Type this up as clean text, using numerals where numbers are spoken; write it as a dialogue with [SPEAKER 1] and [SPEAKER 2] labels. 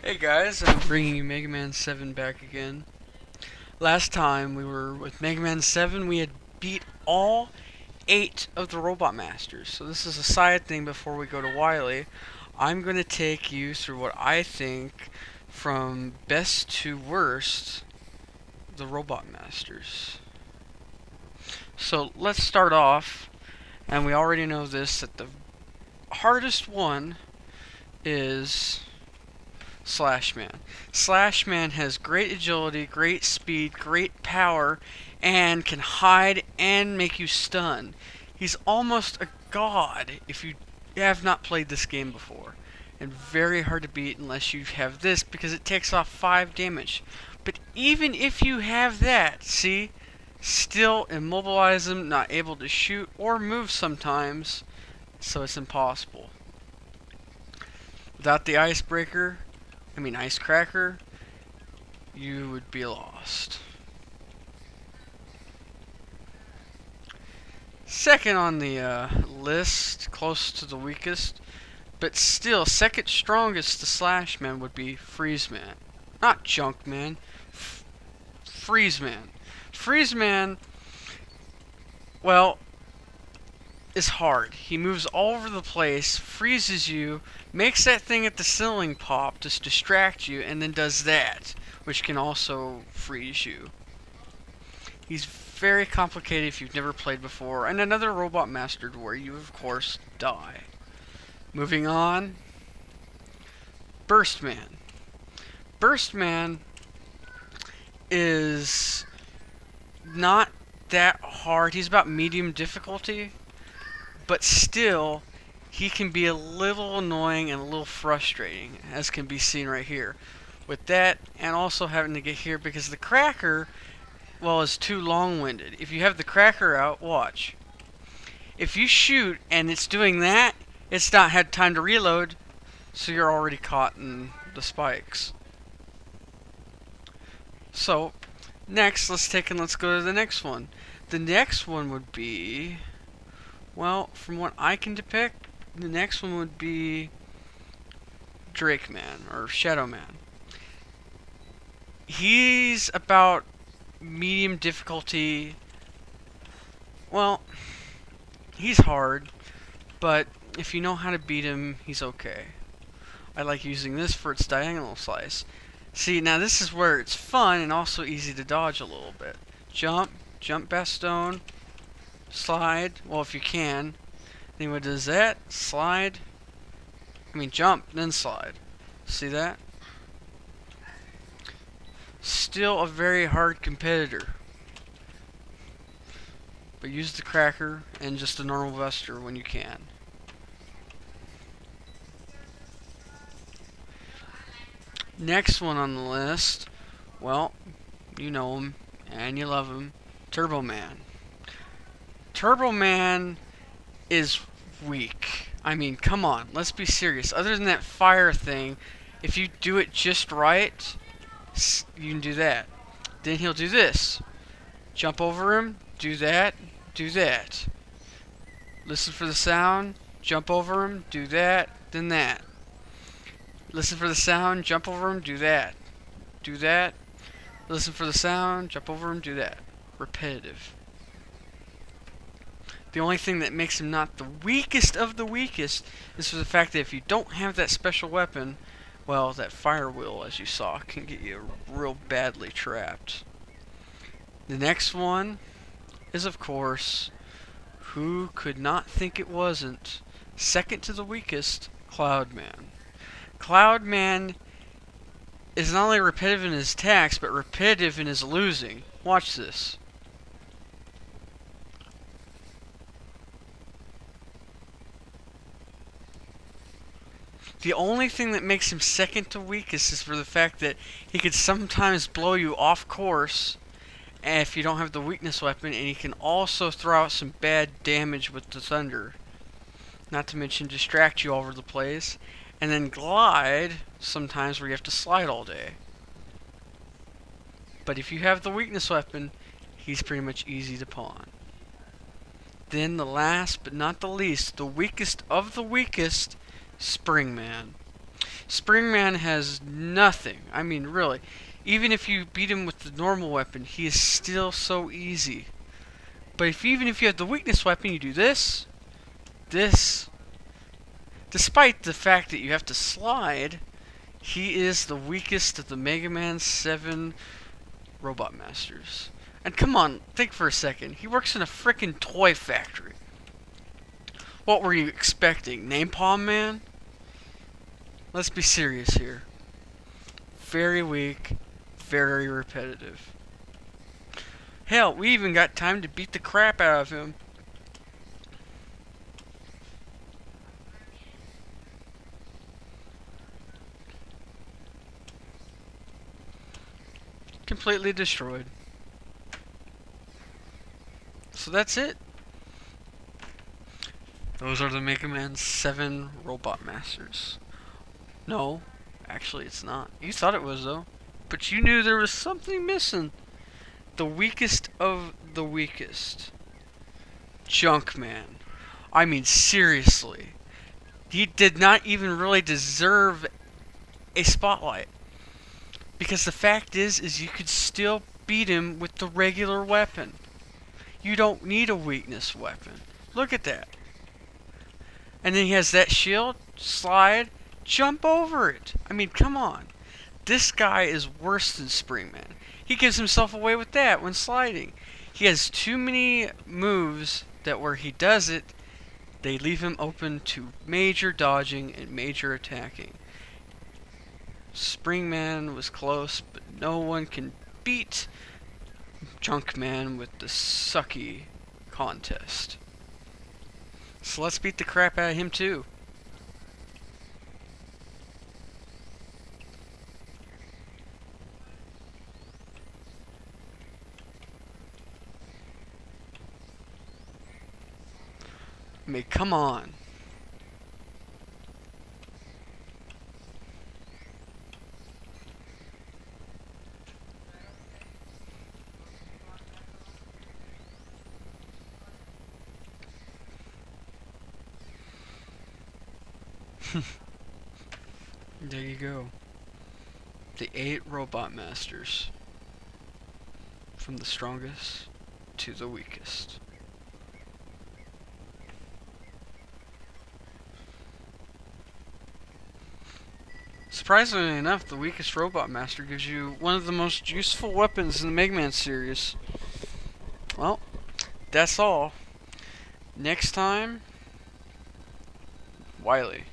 [SPEAKER 1] Hey guys, I'm bringing you Megaman 7 back again. Last time we were with Megaman 7, we had beat all 8 of the Robot Masters. So this is a side thing before we go to Wily. I'm going to take you through what I think from best to worst the Robot Masters. So let's start off, and we already know this, that the hardest one is Slashman. Slashman has great agility, great speed, great power, and can hide and make you stun. He's almost a god if you have not played this game before. And very hard to beat unless you have this because it takes off 5 damage. But even if you have that, see? Still immobilize him, not able to shoot or move sometimes, so it's impossible. Without the icebreaker, ice cracker, you would be lost. Second on the list, close to the weakest, but still second strongest to Slashman would be Freezeman. Not Junkman, Freezeman. Freezeman, well, is hard. He moves all over the place, freezes you, makes that thing at the ceiling pop to distract you, and then does that, which can also freeze you. He's very complicated if you've never played before, and another Robot Master where you, of course, die. Moving on, Burstman. Burstman is not that hard. He's about medium difficulty, but still, he can be a little annoying and a little frustrating, as can be seen right here. With that, and also having to get here because the cracker, well, is too long-winded. If you have the cracker out, watch. If you shoot and it's doing that, it's not had time to reload, so you're already caught in the spikes. So, next, let's go to the next one. The next one would be, well, from what I can depict, the next one would be Drake Man, or Shadow Man. He's about medium difficulty. Well, he's hard, but if you know how to beat him, he's okay. I like using this for its diagonal slice. See, now this is where it's fun and also easy to dodge a little bit. Jump, jump Bastone, slide, well if you can. Then what does that? Slide. Jump, then slide. See that? Still a very hard competitor. But use the cracker and just a normal buster when you can. Next one on the list, well, you know him and you love him, Turbo Man. Turbo Man is weak. Come on, let's be serious. Other than that fire thing, if you do it just right, you can do that. Then he'll do this. Jump over him, do that, do that. Listen for the sound, jump over him, do that, then that. Listen for the sound, jump over him, do that. Do that. Listen for the sound, jump over him, do that. Repetitive. The only thing that makes him not the weakest of the weakest is for the fact that if you don't have that special weapon, well, that fire wheel, as you saw, can get you real badly trapped. The next one is, of course, who could not think it wasn't, second to the weakest, Cloudman. Cloudman is not only repetitive in his attacks, but repetitive in his losing. Watch this. The only thing that makes him second to weakest is for the fact that he could sometimes blow you off course if you don't have the weakness weapon, and he can also throw out some bad damage with the thunder. Not to mention distract you all over the place. And then glide, sometimes where you have to slide all day. But if you have the weakness weapon, he's pretty much easy to pawn. Then the last but not the least, the weakest of the weakest, Springman. Springman has nothing. I mean, really. Even if you beat him with the normal weapon, he is still so easy. But even if you have the weakness weapon, you do this, this. Despite the fact that you have to slide, he is the weakest of the Mega Man 7 Robot Masters. And come on, think for a second. He works in a frickin' toy factory. What were you expecting? Napalm Man? Let's be serious here. Very weak, very repetitive. Hell, we even got time to beat the crap out of him. Completely destroyed. So that's it. Those are the Mega Man 7 Robot Masters. No, actually it's not. You thought it was though. But you knew there was something missing. The weakest of the weakest. Junkman. I mean, seriously. He did not even really deserve a spotlight. Because the fact is you could still beat him with the regular weapon. You don't need a weakness weapon. Look at that. And then he has that shield, slide, jump over it. I mean, come on. This guy is worse than Springman. He gives himself away with that when sliding. He has too many moves that where he does it, they leave him open to major dodging and major attacking. Springman was close, but no one can beat Junkman with the sucky contest. So let's beat the crap out of him too. I mean, come on. There you go. The 8 Robot Masters. From the strongest to the weakest. Surprisingly enough, the weakest Robot Master gives you one of the most useful weapons in the Mega Man series. Well, that's all. Next time, Wily.